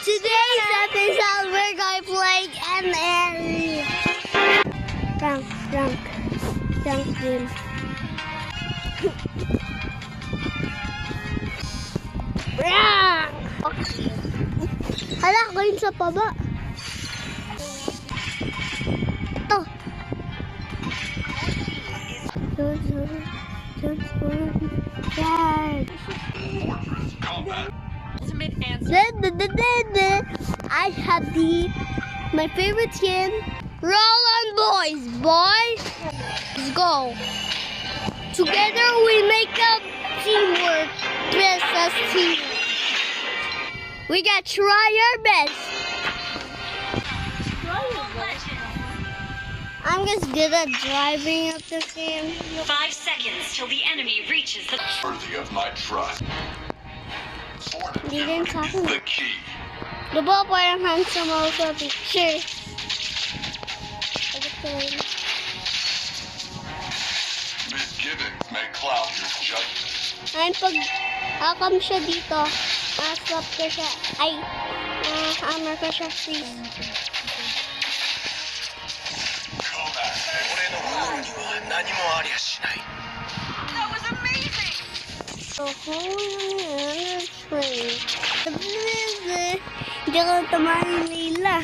Today's episode, we're going to play ML. Rank game. Rank! Hala, ko yun sa baba. Ito. I have my favorite skin. Roll on, boys. Let's go. Together we make up teamwork. Princess team. We gotta try our best. I'm just good at driving up this game. 5 seconds till the enemy reaches the Worthy of my trust. Hindi sa akin. The key. Diba parang handsome ako sa picture? Misgivings may cloud your judgment. Ayun, pag akam siya dito, slap ko siya. Ay, hammer ko siya, please. That was amazing! So, hindi ko tamahin nila.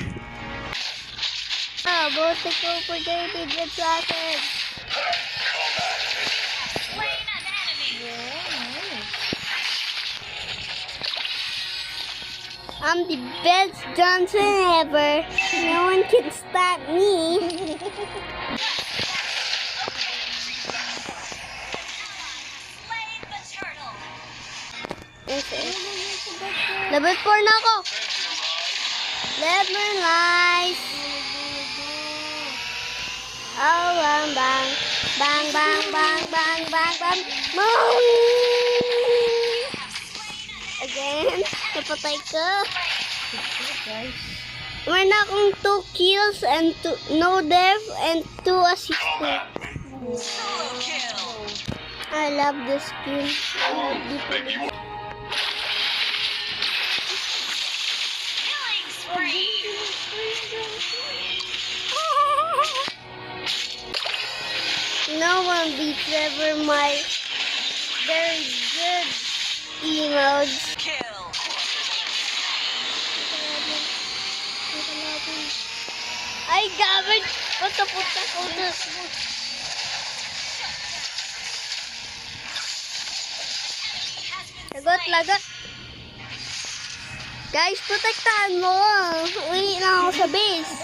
Buti ko opportunity dyan sa akin. Slain an enemy! I'm the best dancer ever. No one can stop me. Slain the turtle! Level 4 na ako. Level nice. Oh, bang. Again, napatay ko. Meron na akong 2 kills and no death and 2 assists. Solo kill! I love this game. Killing spree! No one beats ever my very good emotes. Kill! Ay, gabit! Patapunta ko na. Lagot. Guys, protektahan mo. Uwi na ako sa base.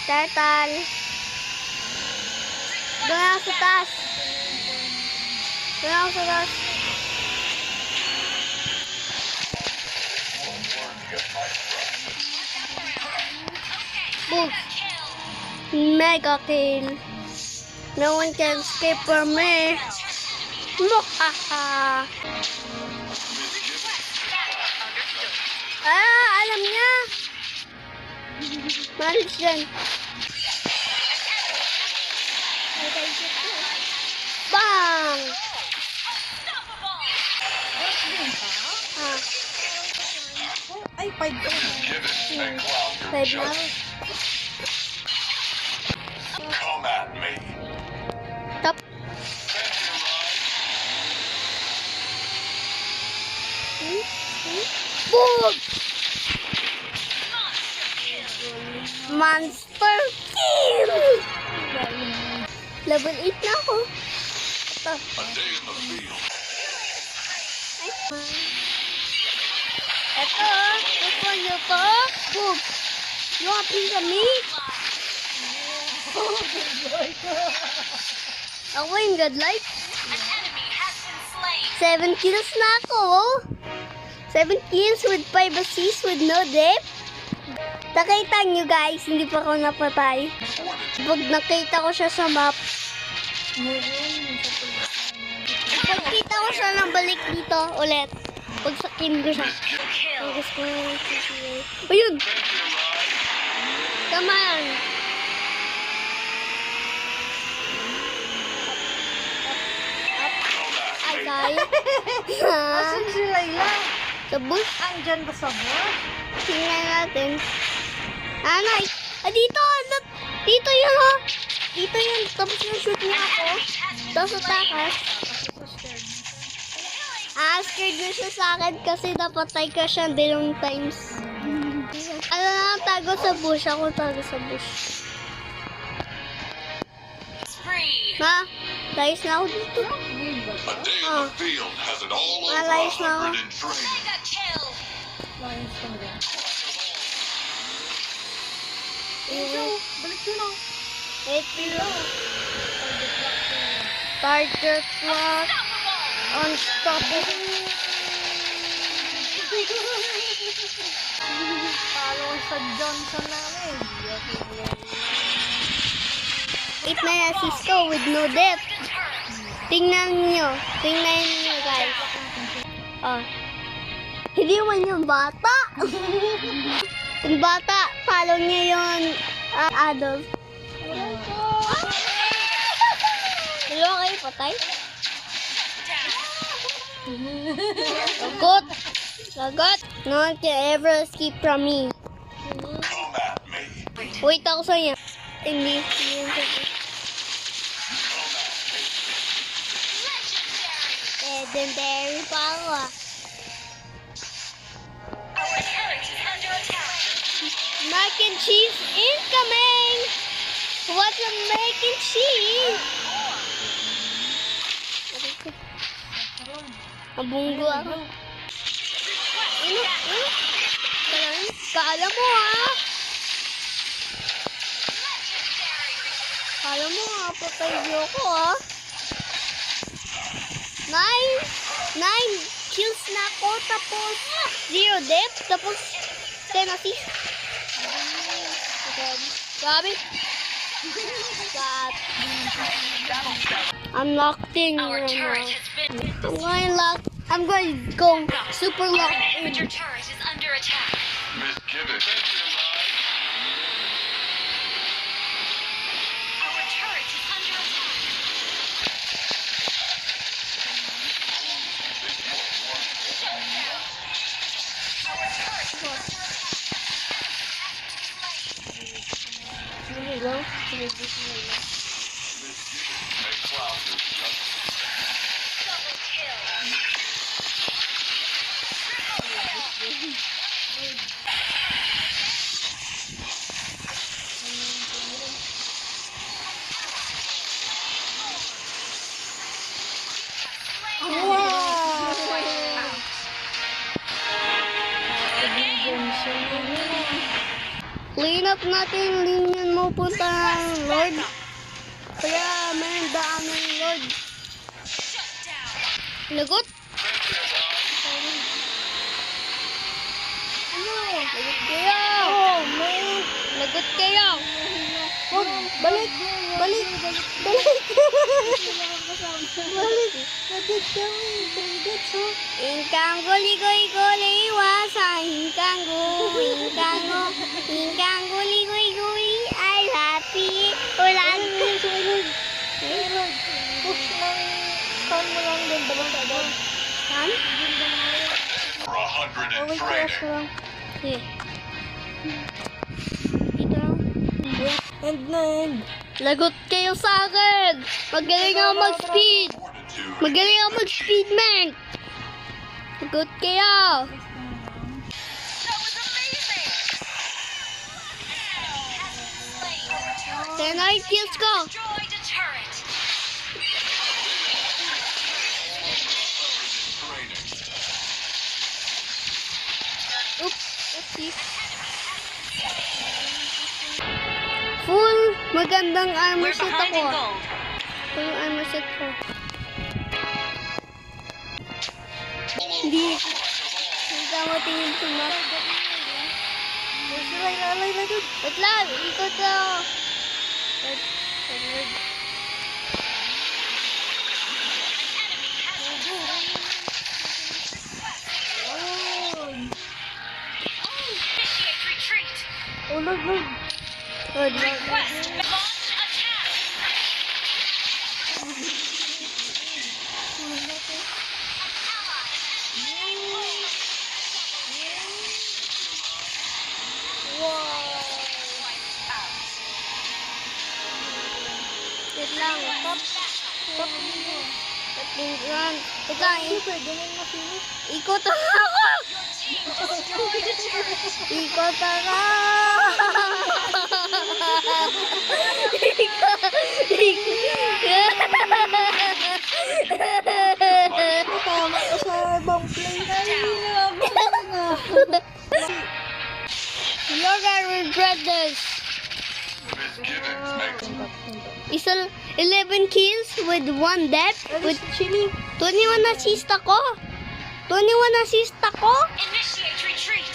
Turtle. Doon ako sa taas. Boom. Mega kill. No one can escape from me. Muhaha. Alam niya. Malis dyan. Bang! Ay, 5 Misgivings may cloud your 5 na. judgment. Come at me. Top. Boom! Monster kill! Level 8 na ako. Ito. A day in the field. Ito, gusto niyo po? Boom! You want a piece of me? Ako yung godlike. An enemy has been slain! 7 kills na ako. 7 kills with 5 assists with no death. Nakita nyo guys, hindi pa ako napatay. Pag nakita ko siya sa map, pagkita ko siya ng balik dito ulit. Pag sa kim ko siya. Kill! Ayun! Come on! tayo. Ha? Asan si Layla? Sa bush. Andyan ba sa bush? Tingnan natin. Anay! Dito! Dito yun, ha? Dito yun. Tapos na-shoot niya ako. Tapos takas. Scared na siya sa akin kasi napatay ka siya dalawang times. Ano na, tago sa bush. Ako tago sa bush. Spree. Ha? Layos na ako dito. A day in Oh. the field has it all over Malayos na ako. 100 in training. Mega kill. Lions ka na. Eh, Balik ko na. ito. Target lock. Unstoppable. Talo ko sa Johnson namin. It may assist ko with no depth. Tingnan nyo guys. Oh. Hindi man yung bata. Yung bata, follow niya yung adult. Hello, kayo patay? Lagot! Lagot! No one can ever escape from me. Come at me. Wait ako sa inyo. Hindi. Legendary power. Our turret is under attack. Mac and cheese incoming! What's a mac and cheese? Abunggo ako. Kala mo ha? Kala mo ha? Patay niyo ako ha? 9 kills na ako, tapos 0 death, tapos 10 assist. Grabe. God. I'm locked in Our right turret now. has been. I'm going to go super Our locked in. inhibitor turret is under attack. Misgivings. Our turret is under attack. Our turret is under attack. Sige lang. Sige, May cloud your judgment. Double kill. Clean up natin yung linian mo punta ng Lord. Kaya may daan ng Lord. Shut down. Lagot. Lagot kayo. Oh, man. Lagot kayo. Huwag. Balik. Balik. Balik. Balik. Lagot kami. Lagot so. Ingkang guli-guli-guli wasa. Ingkang guli-guli-guli. I happy. Ulan. Push ng stun mo lang din. Dalang ka doon. Saan? For 100 in Okay, crash training. lang. Okay. Dito lang. End na end. Lagot kayo sa akin! Magaling ako mag-speed! Fortitude. Magaling ako mag-speed, man! Lagot kayo! That was amazing. Slain. 10 kills ko! Destroyed a turret. Training. Oops! Oopsie. Full magandang armor We're set behind in ako. gold. Full armor set ko. Hindi. Hindi tama tingin sa map. Lalay. Wait lang! Ikot ako! Wait. Initiate retreat. Ulag. Good. Request launch attack. Wait lang. Top mo. Tatinggan. Teka, Super, ganun na finish. ikot ako! Destroyed a turret. Ikot ako! Tama ka sa bang play. You're gonna regret this. Misgivings make 11 kills with 1 death. With Chili. 21 assist ako. 21 assist ako. Initiate retreat.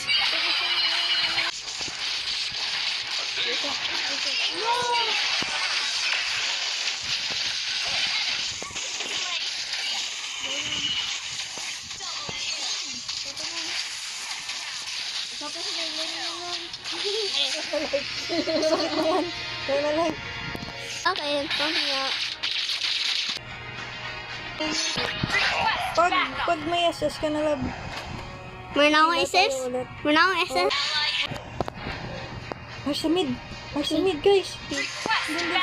Kaya na lang. Okay, mamaya. Pag may SS ka na lab. Meron na akong SS. Meron na akong SS. Mars sa mid. Mars sa mid, guys. Doon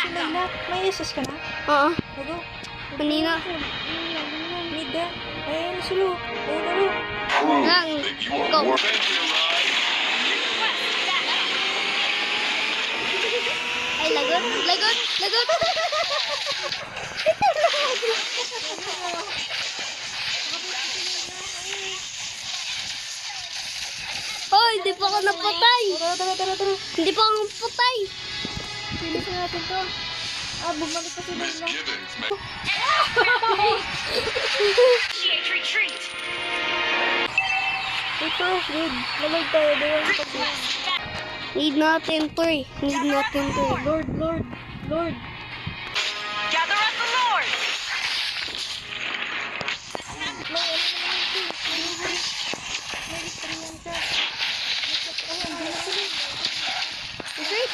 sila na. May SS ka na? Oo. Bago. Kanina. Mid na. Ayun, sulu. Ayun, prove Lang. that you are Go. worth it. Ay, lagot. Lagot. Lagot. Hoy, hindi pa ako napatay. Tara. Hindi pa ako napatay. Finish na natin to. Bumalik pa sila na. Misgivings make Initiate retreat. Ito, good. Malag tayo doon. Need natin 3. Need natin 3. Lord. Gather up the Lord. May ano naman ito. May victory yan siya. Ayun, hindi na sila. Okay?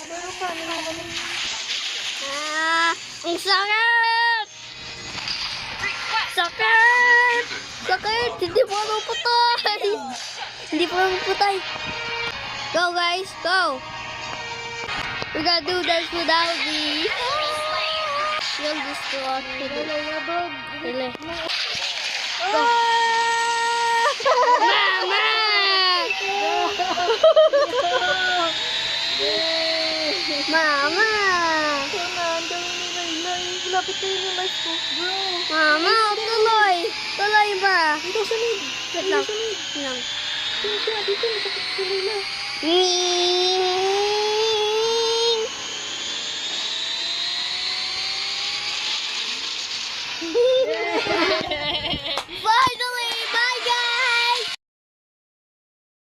Pero paano naman? Ang sakit! Sakit! Sakit! Hindi po ako patay! Hindi po ako patay. Go guys, go! We gotta do this without the shield destruction. Yabag. Really? Go. Mama! Mama! Andan ni Layla. Lapit kayo ni life ko. Bro. Mama, tuloy! Tuloy ba? Dito sa mid. Wait lang. Dito sa mid. Lang. Dito siya. Dito. Masakit si Layla.